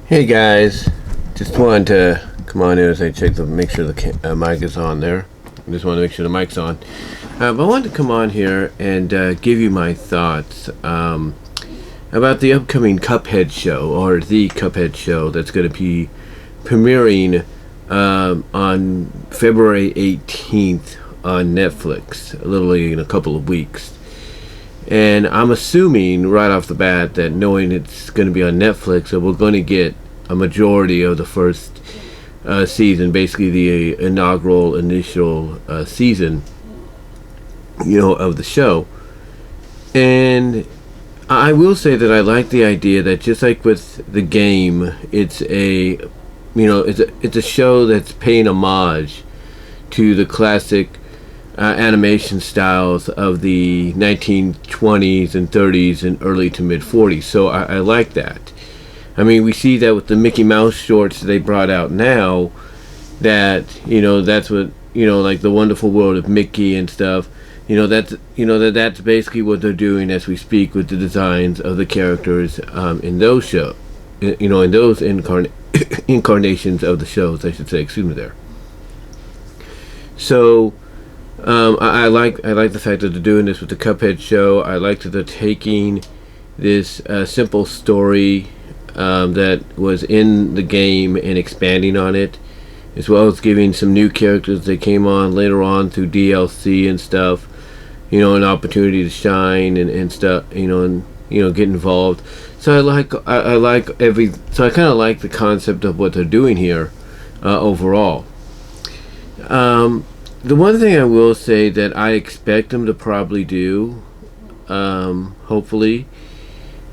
Hey guys, just wanted to come on in as I check to make sure the mic is on there. I just want to make sure the mic's on. But I wanted to come on here and give you my thoughts about the upcoming Cuphead Show, or the Cuphead Show, that's going to be premiering on February 18th on Netflix, literally in a couple of weeks. And I'm assuming right off the bat that, knowing it's going to be on Netflix, that we're going to get a majority of the first season, basically the initial season, of the show. And I will say that I like the idea that, just like with the game, it's a show that's paying homage to the classic animation styles of the 1920s and 30s and early to mid 40s. So I like that. I mean, we see that with the Mickey Mouse shorts they brought out now, that that's what, like the Wonderful World of Mickey and stuff. That's basically what they're doing as we speak with the designs of the characters in those shows, in those incarnations of the shows, I should say. Excuse me there. So I like the fact that they're doing this with the Cuphead Show. I like that they're taking this simple story that was in the game and expanding on it, as well as giving some new characters that came on later on through DLC and stuff, an opportunity to shine and stuff, and get involved. So I kind of like the concept of what they're doing here overall. The one thing I will say that I expect them to probably do, hopefully,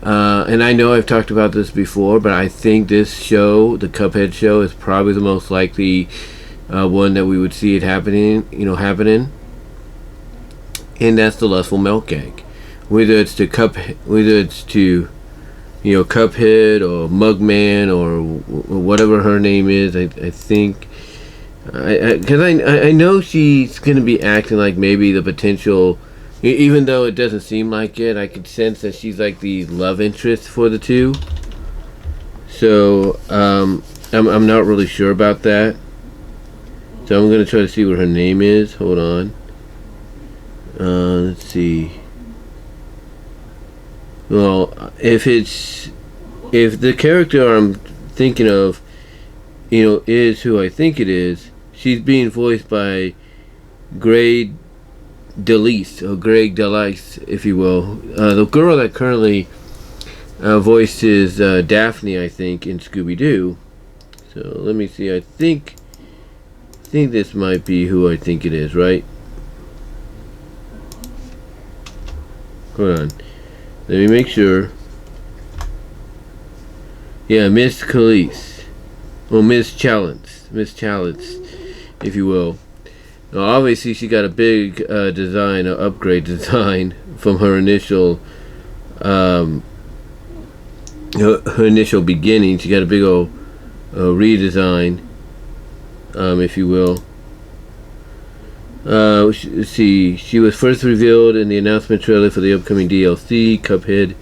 and I know I've talked about this before, but I think this show, the Cuphead Show, is probably the most likely one that we would see it happening, and that's the Lustful Milk Gag. Whether it's to Cuphead or Mugman or whatever her name is, I think. Because I know she's going to be acting like maybe the potential, even though it doesn't seem like it, I can sense that she's like the love interest for the two. So I'm not really sure about that. So I'm going to try to see what her name is. Hold on. Let's see. Well, if the character I'm thinking of, is who I think it is, she's being voiced by Greg Delice, or Greg Delice, if you will. The girl that currently voices Daphne, I think, in Scooby-Doo. So let me see. I think this might be who I think it is, right? Hold on. Let me make sure. Yeah, Miss Chalice. Well, Miss Chalice, if you will. Now, obviously, she got a big upgrade design from her initial, her initial beginning. She got a big old redesign, if you will. Let's see. She was first revealed in the announcement trailer for the upcoming DLC, Cuphead: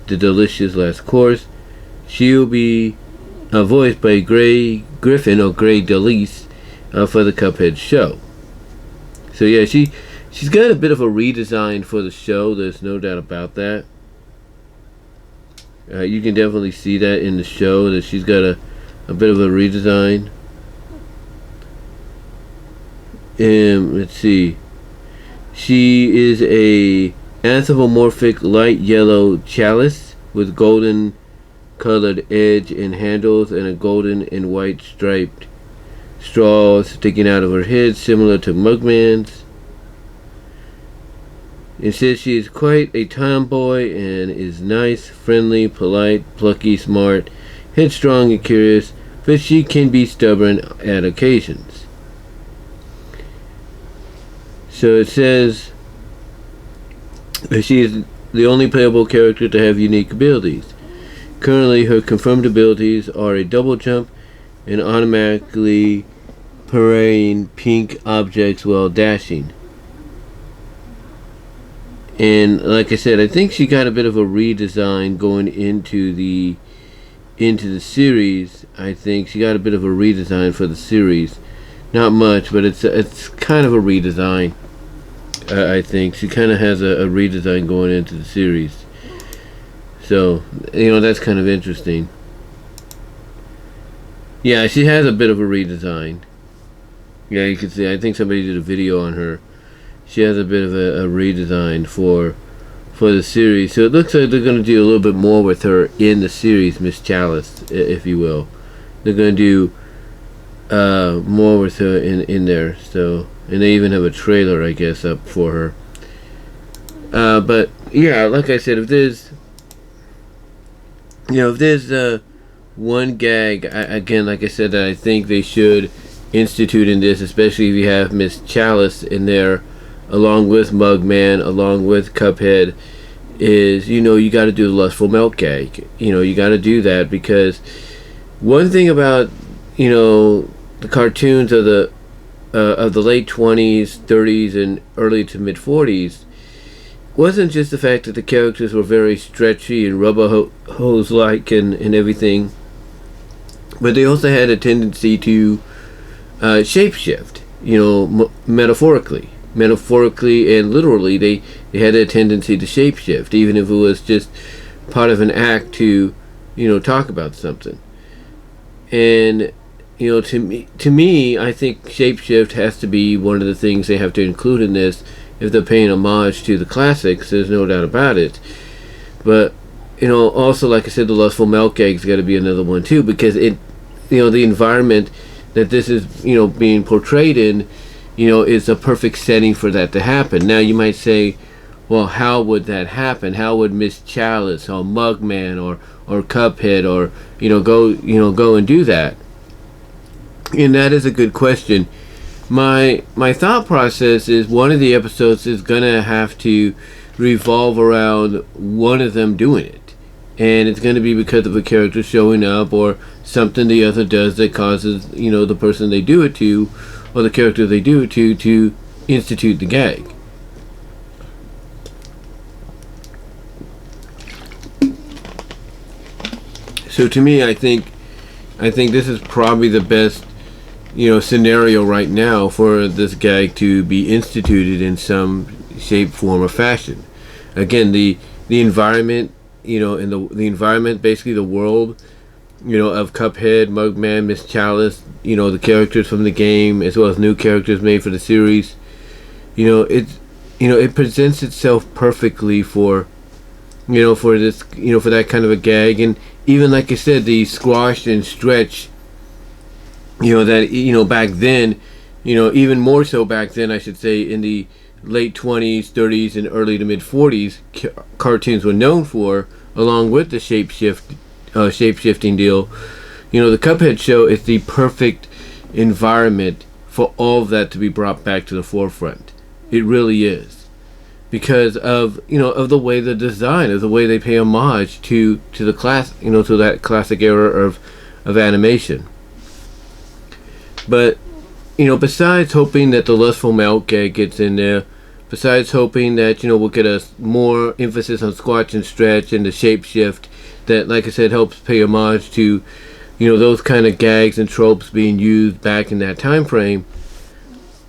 The Delicious Last Course. She'll be voiced by Greg Griffin, or Greg Delice, for the Cuphead Show. So yeah, she's got a bit of a redesign for the show. There's no doubt about that. You can definitely see that in the show, that she's got a bit of a redesign. Let's see. She is a anthropomorphic light yellow chalice with golden colored edge and handles, and a golden and white striped straw sticking out of her head, similar to Mugman's. It says she is quite a tomboy and is nice, friendly, polite, plucky, smart, headstrong, and curious, but she can be stubborn at occasions. So it says that she is the only playable character to have unique abilities. Currently, her confirmed abilities are a double jump and automatically parrying pink objects while dashing. And like I said, I think she got a bit of a redesign going into the into the series. I think she got a bit of a redesign for the series. Not much, but it's kind of a redesign. I think she kind of has a redesign going into the series. So, that's kind of interesting. Yeah, she has a bit of a redesign. Yeah, you can see, I think somebody did a video on her. She has a bit of a redesign for the series. So it looks like they're going to do a little bit more with her in the series, Miss Chalice, if you will. They're going to do more with her in there. So, and they even have a trailer, I guess, up for her. But yeah, like I said, if there's one gag, again, like I said, that I think they should institute in this, especially if you have Miss Chalice in there, along with Mugman, along with Cuphead, is you got to do the Lustful Milk gag. You got to do that, because one thing about the cartoons of the late 20s, 30s, and early to mid 40s wasn't just the fact that the characters were very stretchy and rubber hose like and everything, but they also had a tendency to shapeshift, metaphorically and literally. They had a tendency to shapeshift, even if it was just part of an act to talk about something. And to me, I think shapeshift has to be one of the things they have to include in this if they're paying homage to the classics. There's no doubt about it. But also, like I said, the Lustful Milk Egg's got to be another one too, because the environment that this is being portrayed in is a perfect setting for that to happen. Now you might say, well, how would that happen? How would Miss Chalice or Mugman or Cuphead or go and do that? And that is a good question. My thought process is one of the episodes is gonna have to revolve around one of them doing it, and it's gonna be because of a character showing up or something the other does that causes the person they do it to, or the character they do it to institute the gag. So to me, I think this is probably the best scenario right now for this gag to be instituted in some shape, form, or fashion. Again, the environment, and the environment, basically the world, of Cuphead, Mugman, Miss Chalice, the characters from the game, as well as new characters made for the series. It presents itself perfectly for for this, for that kind of a gag. And even like I said, the squash and stretch, that back then, even more so back then, I should say, in the late 20s, 30s, and early to mid 40s, cartoons were known for, along with the shape-shifting deal. The Cuphead Show is the perfect environment for all of that to be brought back to the forefront. It really is, because of of the way the design, of the way they pay homage to the class, to that classic era of animation. But besides hoping that the Lustful Milk gag gets in there, besides hoping that we'll get a more emphasis on squash and stretch and the shape shift, that, like I said, helps pay homage to those kind of gags and tropes being used back in that time frame.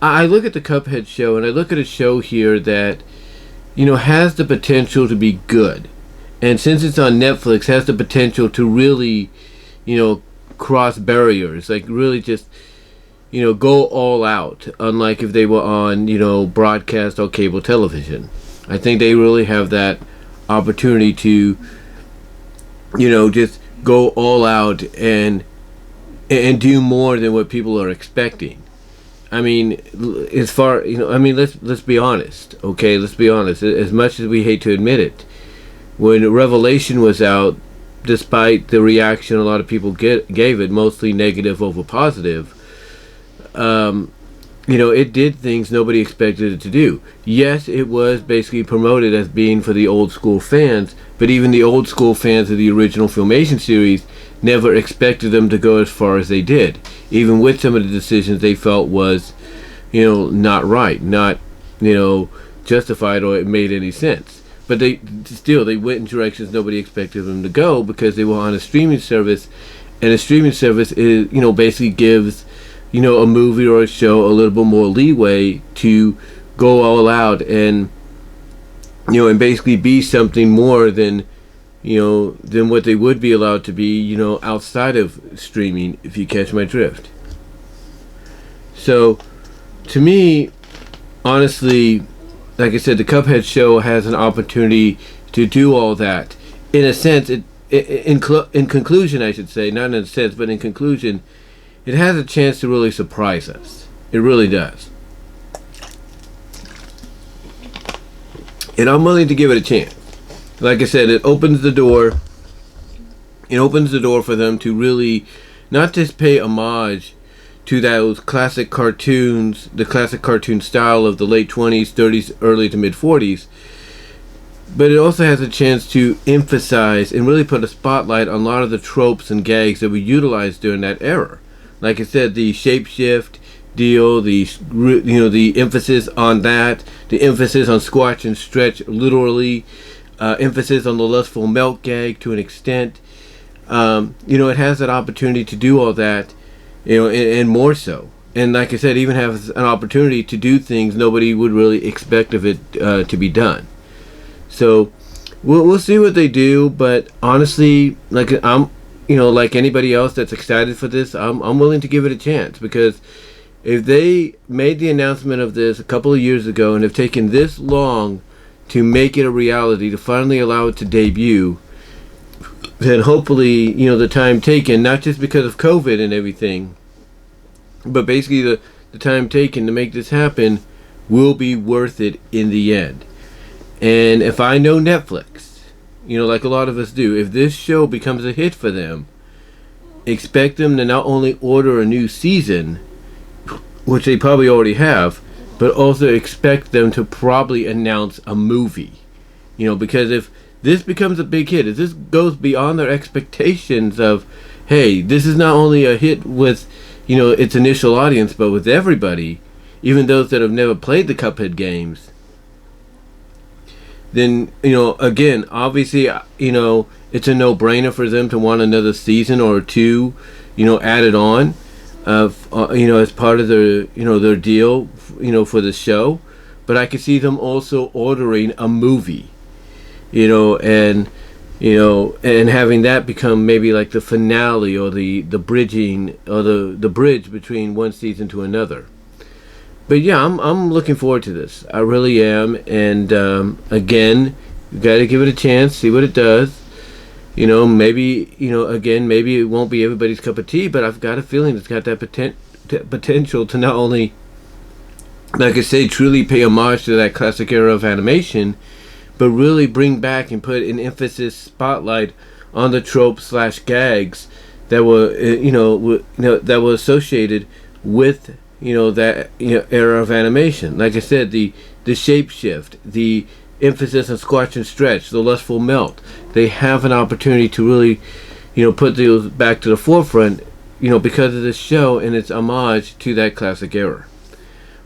I look at the Cuphead Show, and I look at a show here that has the potential to be good, and since it's on Netflix, has the potential to really cross barriers, like really just go all out, unlike if they were on broadcast or cable television. I think they really have that opportunity to just go all out and do more than what people are expecting. I mean, as far let's be honest, okay? Let's be honest. As much as we hate to admit it, when Revelation was out, despite the reaction a lot of people gave it, mostly negative over positive, it did things nobody expected it to do. Yes, it was basically promoted as being for the old school fans, but even the old school fans of the original Filmation series never expected them to go as far as they did, even with some of the decisions they felt was not right, not justified, or it made any sense. but they went in directions nobody expected them to go because they were on a streaming service, and a streaming service is, basically gives, a movie or a show a little bit more leeway to go all out and, and basically be something more than what they would be allowed to be, outside of streaming, if you catch my drift. So, to me, honestly, like I said, the Cuphead Show has an opportunity to do all that. In a sense, in conclusion, I should say, not in a sense, but in conclusion, it has a chance to really surprise us. It really does. And I'm willing to give it a chance. Like I said, it opens the door. It opens the door for them to really not just pay homage to those classic cartoons, the classic cartoon style of the late 20s, 30s, early to mid 40s, but it also has a chance to emphasize and really put a spotlight on a lot of the tropes and gags that we utilized during that era. Like I said, the shapeshift deal, the emphasis on that, the emphasis on squash and stretch, literally, emphasis on the lustful melt gag to an extent. It has that opportunity to do all that. And more so. And like I said, even has an opportunity to do things nobody would really expect of it to be done. So we'll see what they do. But honestly, like like anybody else that's excited for this, I'm willing to give it a chance, because if they made the announcement of this a couple of years ago and have taken this long to make it a reality, to finally allow it to debut, then hopefully, the time taken, not just because of COVID and everything, but basically the time taken to make this happen will be worth it in the end. And if I know Netflix, like a lot of us do, if this show becomes a hit for them, expect them to not only order a new season, which they probably already have, but also expect them to probably announce a movie. Because if this becomes a big hit, if this goes beyond their expectations of, hey, this is not only a hit with, its initial audience, but with everybody, even those that have never played the Cuphead games, then, again, obviously, it's a no-brainer for them to want another season or two, added on, as part of their deal, for the show. But I could see them also ordering a movie. And having that become maybe like the finale or the bridging or the bridge between one season to another. But yeah, I'm looking forward to this. I really am. And again, you got to give it a chance, see what it does. Maybe maybe it won't be everybody's cup of tea, but I've got a feeling it's got that potential to not only, like I say, truly pay homage to that classic era of animation, but really bring back and put an emphasis spotlight on the tropes / gags that were that were associated with that era of animation. Like I said, the shapeshift, the emphasis on squash and stretch, the lustful melt. They have an opportunity to really put those back to the forefront because of this show and its homage to that classic era.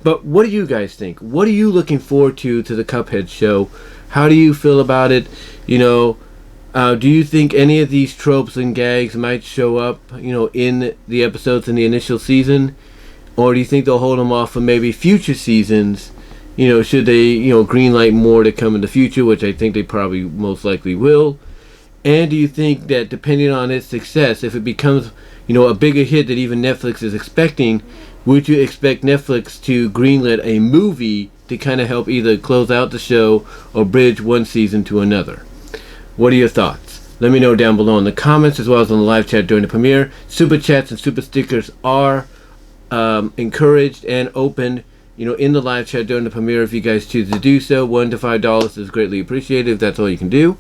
But what do you guys think? What are you looking forward to the Cuphead Show? How do you feel about it? Do you think any of these tropes and gags might show up, in the episodes in the initial season? Or do you think they'll hold them off for maybe future seasons, should they, greenlight more to come in the future, which I think they probably most likely will? And do you think that depending on its success, if it becomes, a bigger hit that even Netflix is expecting, would you expect Netflix to greenlit a movie to kind of help either close out the show or bridge one season to another? What are your thoughts? Let me know down below in the comments, as well as on the live chat during the premiere. Super chats and super stickers are encouraged and opened, in the live chat during the premiere if you guys choose to do so. $1 to $5 is greatly appreciated if that's all you can do.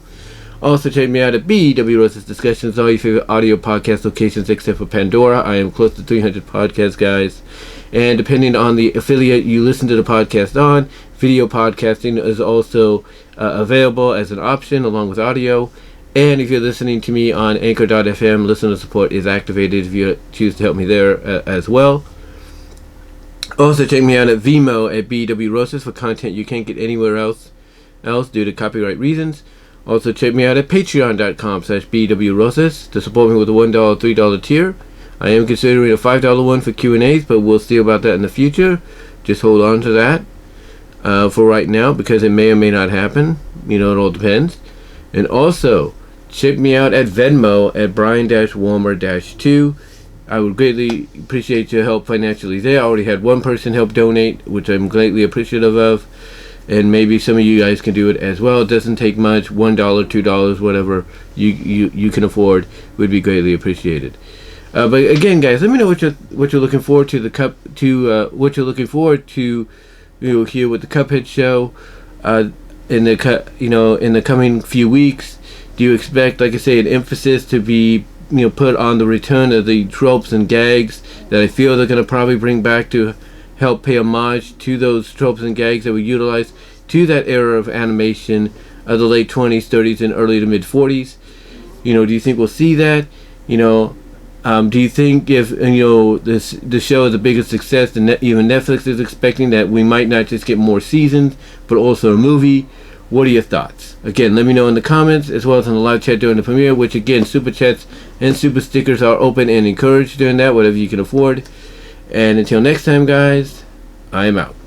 Also, check me out at BW Rose's Discussions, all your favorite audio podcast locations except for Pandora. I am close to 300 podcasts, guys. And depending on the affiliate you listen to the podcast on, video podcasting is also available as an option along with audio. And if you're listening to me on Anchor.fm, listener support is activated if you choose to help me there as well. Also, check me out at VENMO at BW Roses for content you can't get anywhere else. else due to copyright reasons. Also, check me out at patreon.com/bwrosas to support me with a $1, $3 tier. I am considering a $5 one for Q&As, but we'll see about that in the future. Just hold on to that for right now, because it may or may not happen. You know, it all depends. And also, check me out at Venmo at Brian-Walmer-2. I would greatly appreciate your help financially there. I already had one person help donate, which I'm greatly appreciative of. And maybe some of you guys can do it as well. It doesn't take much. $1, $2, whatever you can afford would be greatly appreciated. But again, guys, let me know what you're looking forward to what you're looking forward to, here with the Cuphead Show in the coming few weeks. Do you expect, like I say, an emphasis to be put on the return of the tropes and gags that I feel they're going to probably bring back to help pay homage to those tropes and gags that were utilized to that era of animation of the late 20s, 30s, and early to mid 40s? Do you think we'll see that? Do you think if the show is the biggest success than even Netflix is expecting, that we might not just get more seasons but also a movie? What are your thoughts? Again, let me know in the comments as well as in the live chat during the premiere, which again, super chats and super stickers are open and encouraged during that, whatever you can afford. And until next time, guys, I am out.